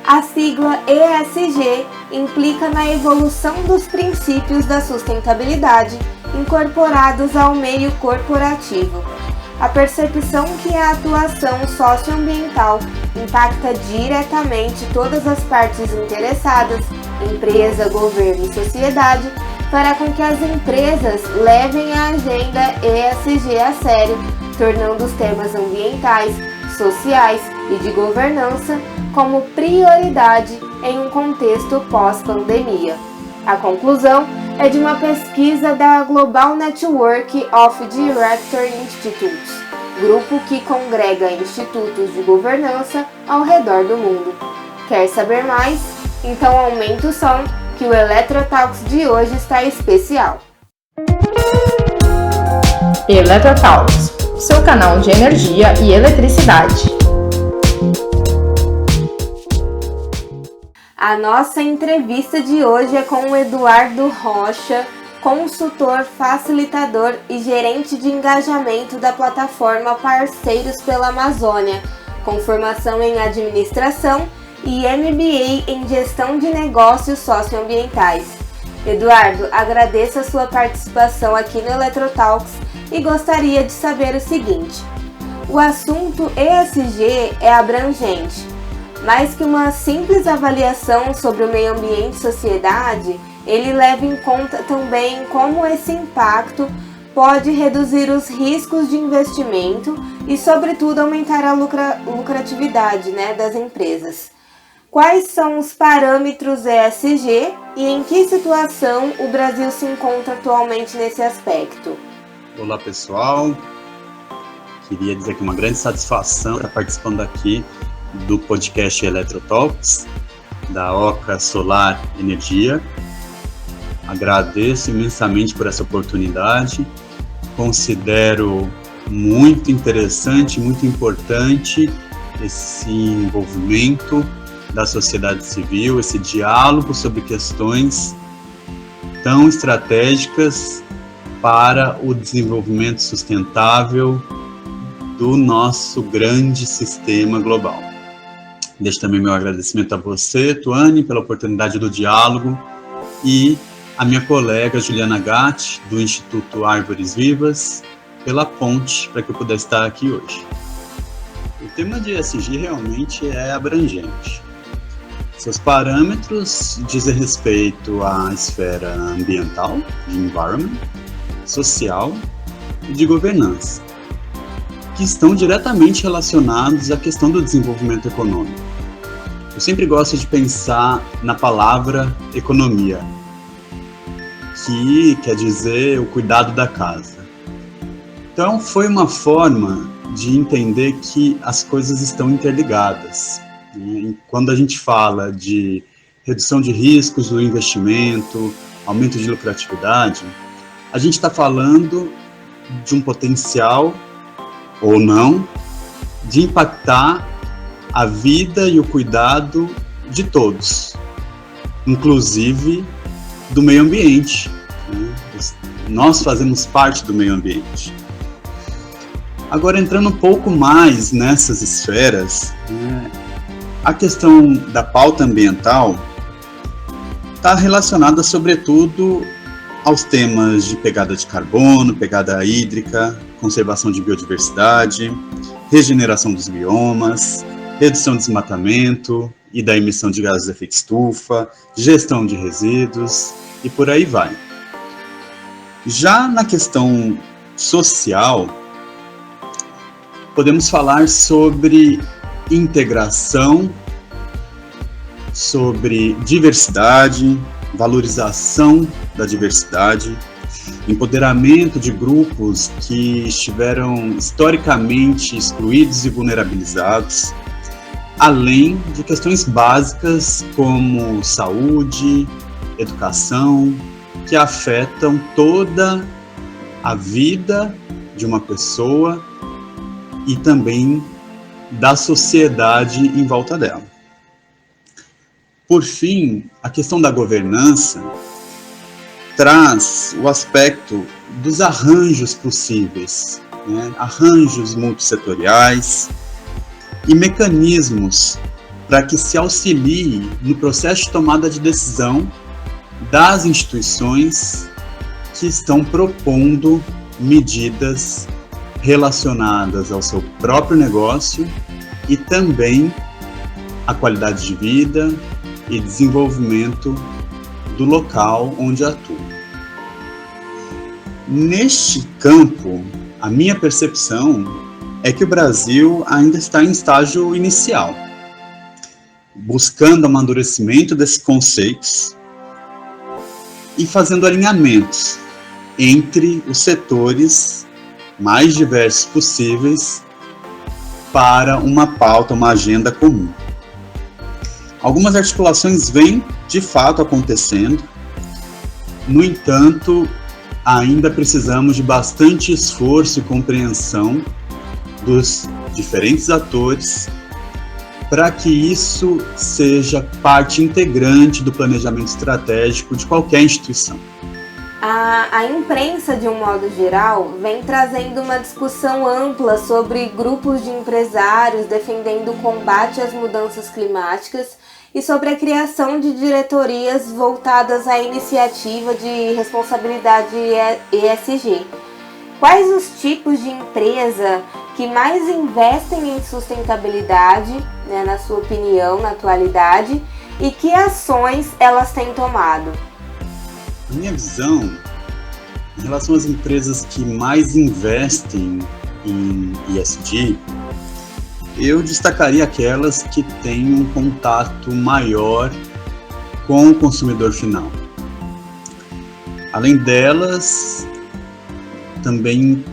A sigla ESG implica na evolução dos princípios da sustentabilidade incorporados ao meio corporativo. A percepção que a atuação socioambiental impacta diretamente todas as partes interessadas, empresa, governo e sociedade, fará com que as empresas levem a agenda ESG a sério, tornando os temas ambientais, sociais e de governança como prioridade em um contexto pós-pandemia. A conclusão é de uma pesquisa da Global Network of Director Institutes, grupo que congrega institutos de governança ao redor do mundo. Quer saber mais? Então aumenta o som, que o Eletrotalks de hoje está especial. Eletrotalks, seu canal de energia e eletricidade. A nossa entrevista de hoje é com o Eduardo Rocha, consultor, facilitador e gerente de engajamento da plataforma Parceiros pela Amazônia, com formação em administração e MBA em gestão de negócios socioambientais. Eduardo, agradeço a sua participação aqui no Eletrotalks e gostaria de saber o seguinte: o assunto ESG é abrangente. Mais que uma simples avaliação sobre o meio ambiente e sociedade, ele leva em conta também como esse impacto pode reduzir os riscos de investimento e, sobretudo, aumentar a lucratividade, das empresas. Quais são os parâmetros ESG e em que situação o Brasil se encontra atualmente nesse aspecto? Olá, pessoal. Queria dizer que é uma grande satisfação estar participando aqui do podcast Eletrotalks, da Oca Solar Energia. Agradeço imensamente por essa oportunidade. Considero muito interessante, muito importante esse envolvimento da sociedade civil, esse diálogo sobre questões tão estratégicas para o desenvolvimento sustentável do nosso grande sistema global. Deixo também meu agradecimento a você, Tuane, pela oportunidade do diálogo, e a minha colega Juliana Gatti, do Instituto Árvores Vivas, pela ponte para que eu pudesse estar aqui hoje. O tema de ESG realmente é abrangente. Seus parâmetros dizem respeito à esfera ambiental, de environment, social e de governança, que estão diretamente relacionados à questão do desenvolvimento econômico. Eu sempre gosto de pensar na palavra economia, que quer dizer o cuidado da casa. Então, foi uma forma de entender que as coisas estão interligadas. Quando a gente fala de redução de riscos do investimento, aumento de lucratividade, a gente está falando de um potencial ou não, de impactar a vida e o cuidado de todos, inclusive do meio ambiente. Nós fazemos parte do meio ambiente. Agora, entrando um pouco mais nessas esferas, a questão da pauta ambiental está relacionada, sobretudo, aos temas de pegada de carbono, pegada hídrica, conservação de biodiversidade, regeneração dos biomas, redução do desmatamento e da emissão de gases de efeito estufa, gestão de resíduos e por aí vai. Já na questão social, podemos falar sobre integração, sobre diversidade, valorização da diversidade, empoderamento de grupos que estiveram historicamente excluídos e vulnerabilizados, além de questões básicas como saúde, educação, que afetam toda a vida de uma pessoa e também da sociedade em volta dela. Por fim, a questão da governança traz o aspecto dos arranjos possíveis, arranjos multissetoriais e mecanismos para que se auxilie no processo de tomada de decisão das instituições que estão propondo medidas relacionadas ao seu próprio negócio e também à qualidade de vida e desenvolvimento do local onde atua. Neste campo, a minha percepção é que o Brasil ainda está em estágio inicial, buscando amadurecimento desses conceitos e fazendo alinhamentos entre os setores mais diversos possíveis para uma pauta, uma agenda comum. Algumas articulações vêm, de fato, acontecendo. No entanto, ainda precisamos de bastante esforço e compreensão dos diferentes atores para que isso seja parte integrante do planejamento estratégico de qualquer instituição. A imprensa, de um modo geral, vem trazendo uma discussão ampla sobre grupos de empresários defendendo o combate às mudanças climáticas e sobre a criação de diretorias voltadas à iniciativa de responsabilidade ESG. Quais os tipos de empresa que mais investem em sustentabilidade, na sua opinião, na atualidade, e que ações elas têm tomado? A minha visão, em relação às empresas que mais investem em ESG, eu destacaria aquelas que têm um contato maior com o consumidor final. Além delas, também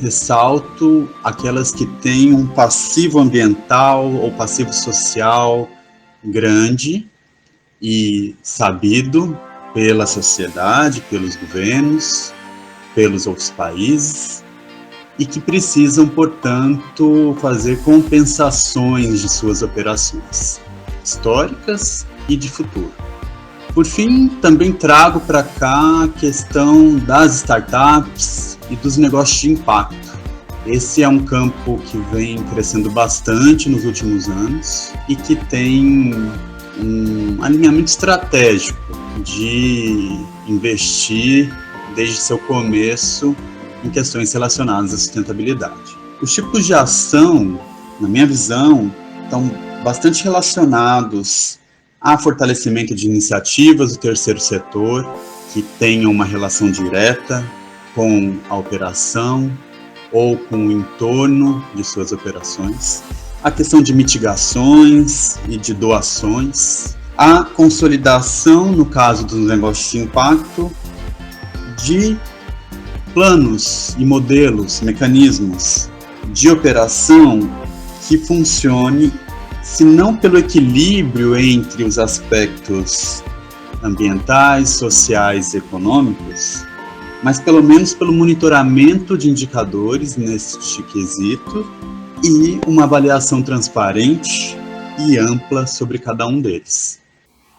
ressalto aquelas que têm um passivo ambiental ou passivo social grande e sabido pela sociedade, pelos governos, pelos outros países, e que precisam, portanto, fazer compensações de suas operações históricas e de futuro. Por fim, também trago para cá a questão das startups e dos negócios de impacto. Esse é um campo que vem crescendo bastante nos últimos anos e que tem um alinhamento estratégico de investir desde seu começo em questões relacionadas à sustentabilidade. Os tipos de ação, na minha visão, estão bastante relacionados a fortalecimento de iniciativas do terceiro setor que tenham uma relação direta com a operação ou com o entorno de suas operações, a questão de mitigações e de doações, a consolidação, no caso dos negócios de impacto, de planos e modelos, mecanismos de operação que funcione, se não pelo equilíbrio entre os aspectos ambientais, sociais e econômicos, mas pelo menos pelo monitoramento de indicadores neste quesito e uma avaliação transparente e ampla sobre cada um deles.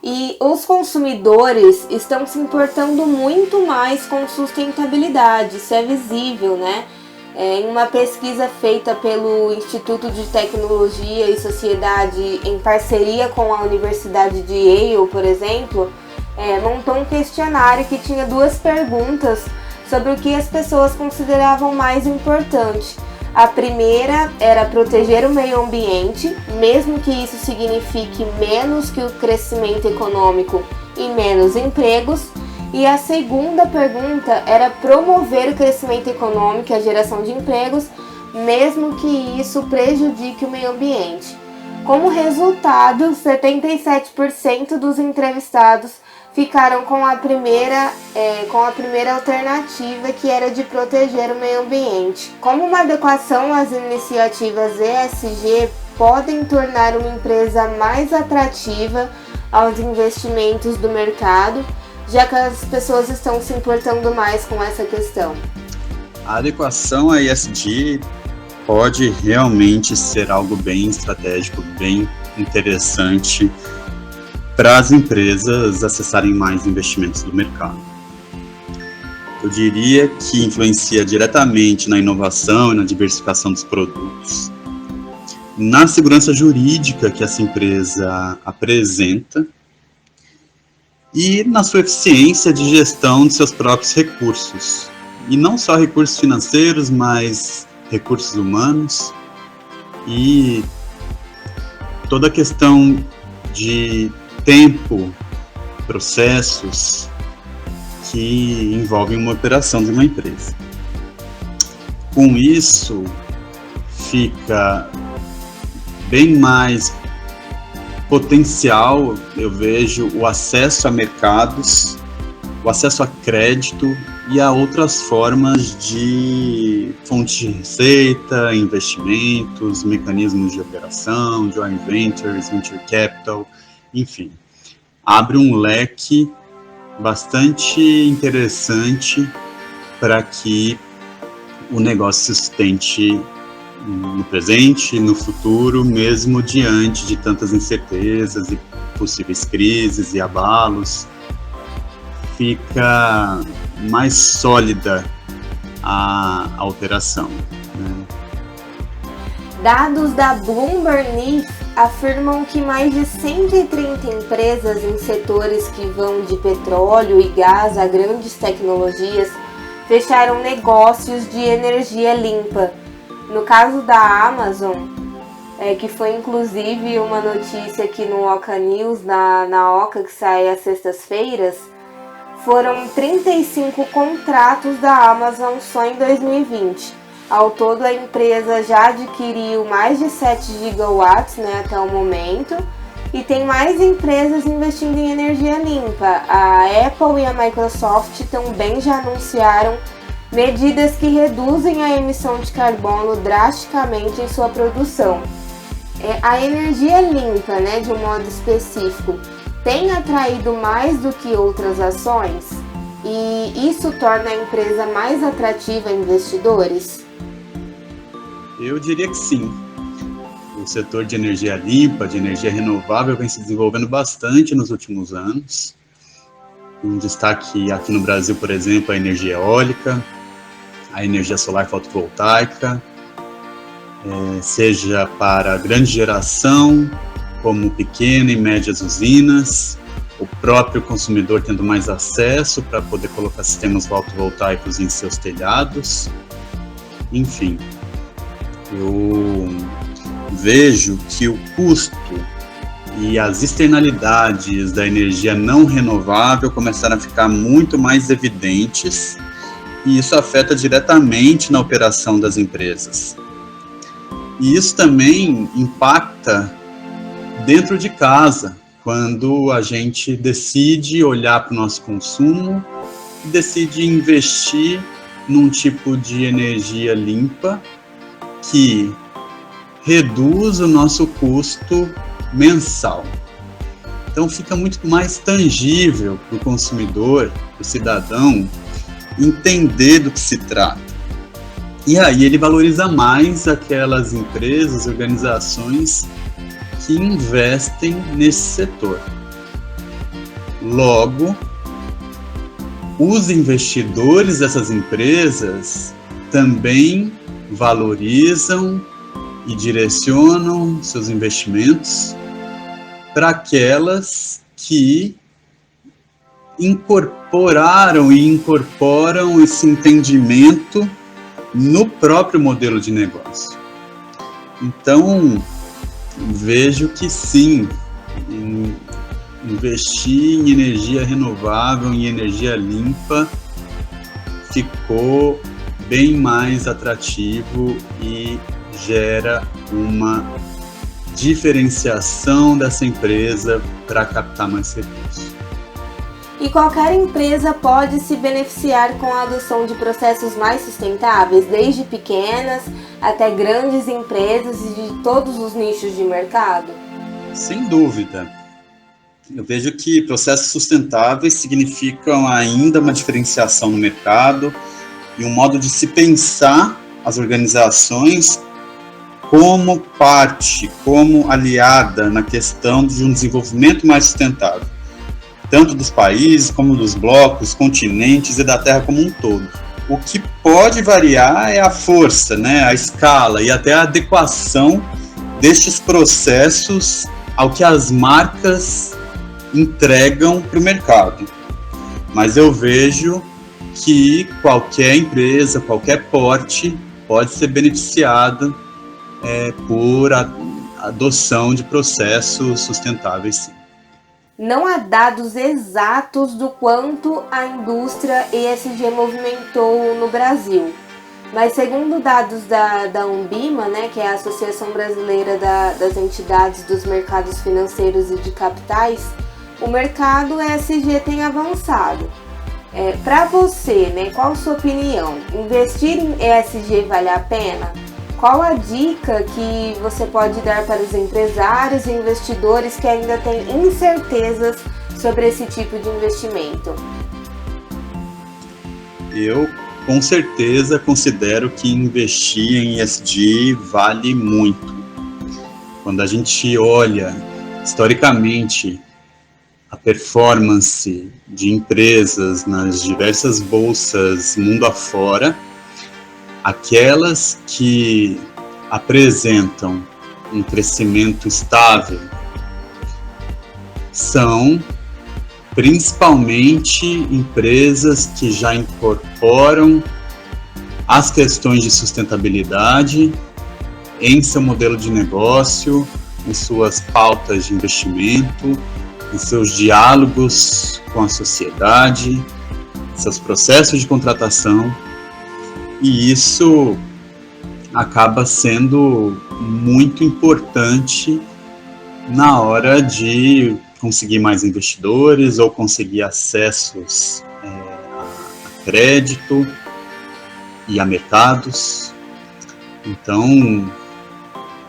E os consumidores estão se importando muito mais com sustentabilidade, isso é visível, né? Em uma pesquisa feita pelo Instituto de Tecnologia e Sociedade em parceria com a Universidade de Yale, por exemplo, montou um questionário que tinha 2 perguntas sobre o que as pessoas consideravam mais importante. A primeira era proteger o meio ambiente, mesmo que isso signifique menos que o crescimento econômico e menos empregos. E a segunda pergunta era promover o crescimento econômico e a geração de empregos, mesmo que isso prejudique o meio ambiente. Como resultado, 77% dos entrevistados ficaram com a primeira alternativa, que era de proteger o meio ambiente. Como uma adequação às iniciativas ESG podem tornar uma empresa mais atrativa aos investimentos do mercado, já que as pessoas estão se importando mais com essa questão? A adequação à ESG pode realmente ser algo bem estratégico, bem interessante para as empresas acessarem mais investimentos do mercado. Eu diria que influencia diretamente na inovação e na diversificação dos produtos. na segurança jurídica que essa empresa apresenta e na sua eficiência de gestão de seus próprios recursos. E não só recursos financeiros, mas recursos humanos e toda a questão de tempo, processos que envolvem uma operação de uma empresa. Com isso, fica bem mais potencial, eu vejo, o acesso a mercados, o acesso a crédito e a outras formas de fonte de receita, investimentos, mecanismos de operação, joint ventures, venture capital, enfim. Abre um leque bastante interessante para que o negócio se sustente no presente, no futuro, mesmo diante de tantas incertezas e possíveis crises e abalos. Fica mais sólida a operação, né? Dados da Bloomberg News afirmam que mais de 130 empresas em setores que vão de petróleo e gás a grandes tecnologias fecharam negócios de energia limpa. No caso da Amazon, que foi inclusive uma notícia aqui no Oca News, na Oca, que sai às sextas-feiras, foram 35 contratos da Amazon só em 2020. Ao todo, a empresa já adquiriu mais de 7 gigawatts, até o momento, e tem mais empresas investindo em energia limpa. A Apple e a Microsoft também já anunciaram medidas que reduzem a emissão de carbono drasticamente em sua produção. A energia limpa, de um modo específico, tem atraído mais do que outras ações? E isso torna a empresa mais atrativa a investidores? Eu diria que sim. O setor de energia limpa, de energia renovável, vem se desenvolvendo bastante nos últimos anos. Um destaque aqui no Brasil, por exemplo, a energia eólica, a energia solar fotovoltaica, seja para grande geração, como pequena e médias usinas, o próprio consumidor tendo mais acesso para poder colocar sistemas fotovoltaicos em seus telhados. Enfim, eu vejo que o custo e as externalidades da energia não renovável começaram a ficar muito mais evidentes, e isso afeta diretamente na operação das empresas. E isso também impacta dentro de casa, quando a gente decide olhar para o nosso consumo e decide investir num tipo de energia limpa que reduz o nosso custo mensal. Então fica muito mais tangível para o consumidor, para o cidadão, entender do que se trata. E aí ele valoriza mais aquelas empresas, organizações que investem nesse setor. Logo, os investidores dessas empresas também valorizam e direcionam seus investimentos para aquelas que incorporaram e incorporam esse entendimento no próprio modelo de negócio. Então, vejo que sim, investir em energia renovável, em energia limpa, ficou bem mais atrativo e gera uma diferenciação dessa empresa para captar mais recursos. E qualquer empresa pode se beneficiar com a adoção de processos mais sustentáveis, desde pequenas até grandes empresas e de todos os nichos de mercado? Sem dúvida. Eu vejo que processos sustentáveis significam ainda uma diferenciação no mercado e um modo de se pensar as organizações como parte, como aliada na questão de um desenvolvimento mais sustentável, tanto dos países como dos blocos, continentes e da Terra como um todo. O que pode variar é a força, a escala e até a adequação destes processos ao que as marcas entregam para o mercado. Mas eu vejo que qualquer empresa, qualquer porte, pode ser beneficiada por adoção de processos sustentáveis, sim. Não há dados exatos do quanto a indústria ESG movimentou no Brasil, mas segundo dados da Umbima, né, que é a Associação Brasileira das Entidades dos Mercados Financeiros e de Capitais, o mercado ESG tem avançado. Para você, né, qual a sua opinião? Investir em ESG vale a pena? Qual a dica que você pode dar para os empresários e investidores que ainda têm incertezas sobre esse tipo de investimento? Eu, com certeza, considero que investir em ESG vale muito. Quando a gente olha, historicamente, a performance de empresas nas diversas bolsas mundo afora, aquelas que apresentam um crescimento estável são principalmente empresas que já incorporam as questões de sustentabilidade em seu modelo de negócio, em suas pautas de investimento, em seus diálogos com a sociedade, seus processos de contratação. E isso acaba sendo muito importante na hora de conseguir mais investidores ou conseguir acessos a crédito e a mercados. Então,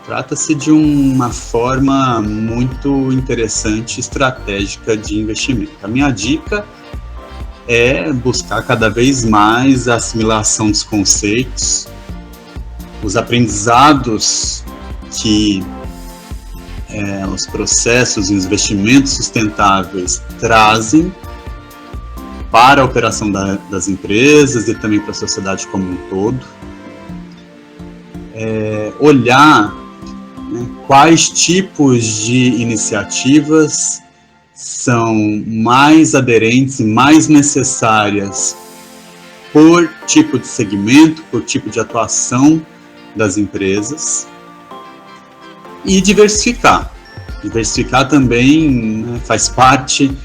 trata-se de uma forma muito interessante, estratégica de investimento. A minha dica é buscar cada vez mais a assimilação dos conceitos, os aprendizados que os processos e os investimentos sustentáveis trazem para a operação das empresas e também para a sociedade como um todo. Olhar quais tipos de iniciativas são mais aderentes e mais necessárias por tipo de segmento, por tipo de atuação das empresas, e diversificar. Diversificar também faz parte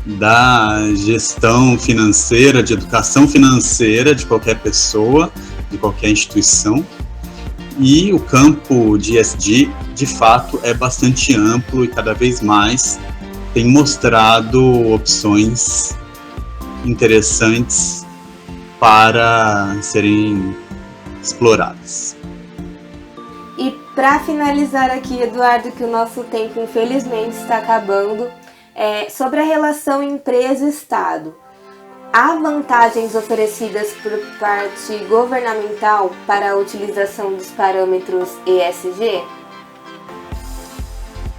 da gestão financeira, de educação financeira de qualquer pessoa, de qualquer instituição. E o campo de ESG, de fato, é bastante amplo e cada vez mais tem mostrado opções interessantes para serem exploradas. E para finalizar aqui, Eduardo, que o nosso tempo infelizmente está acabando, sobre a relação empresa-estado. Há vantagens oferecidas por parte governamental para a utilização dos parâmetros ESG?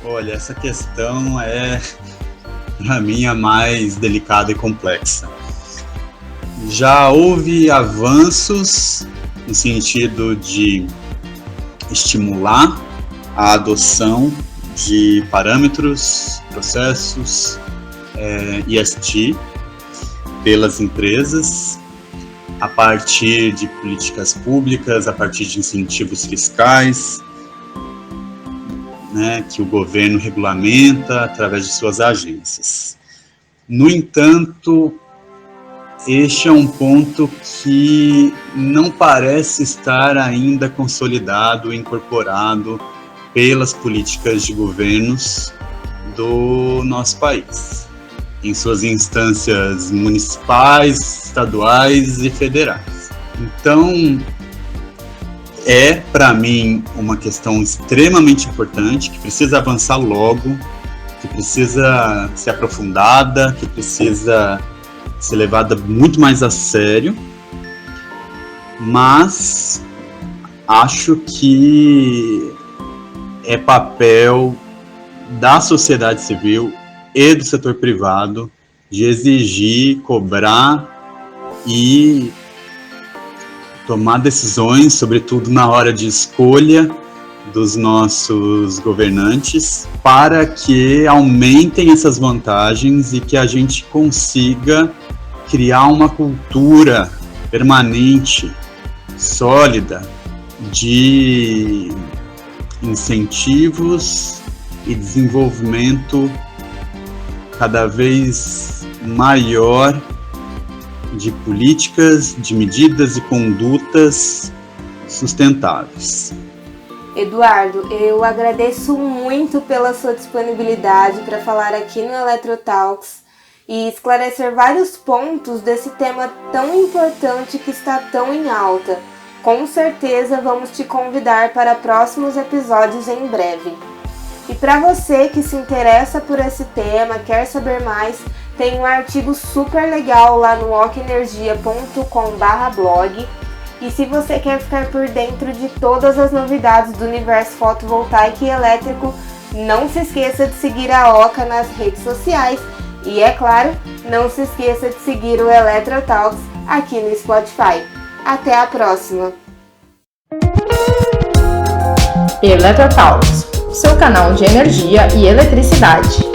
Olha, essa questão é, para mim, a mais delicada e complexa. Já houve avanços no sentido de estimular a adoção de parâmetros, processos ESG pelas empresas, a partir de políticas públicas, a partir de incentivos fiscais, que o governo regulamenta através de suas agências. No entanto, este é um ponto que não parece estar ainda consolidado e incorporado pelas políticas de governos do nosso país, em suas instâncias municipais, estaduais e federais. Então, para mim, uma questão extremamente importante, que precisa avançar logo, que precisa ser aprofundada, que precisa ser levada muito mais a sério, mas acho que é papel da sociedade civil e do setor privado de exigir, cobrar e tomar decisões, sobretudo na hora de escolha dos nossos governantes para que aumentem essas vantagens e que a gente consiga criar uma cultura permanente, sólida, de incentivos e desenvolvimento cada vez maior de políticas, de medidas e condutas sustentáveis. Eduardo, eu agradeço muito pela sua disponibilidade para falar aqui no Eletrotalks e esclarecer vários pontos desse tema tão importante que está tão em alta. Com certeza vamos te convidar para próximos episódios em breve. E para você que se interessa por esse tema, quer saber mais, tem um artigo super legal lá no ocenergia.com/blog. E se você quer ficar por dentro de todas as novidades do universo fotovoltaico e elétrico, não se esqueça de seguir a Oca nas redes sociais. E é claro, não se esqueça de seguir o Eletrotalks aqui no Spotify. Até a próxima! Eletrotalks, seu canal de energia e eletricidade.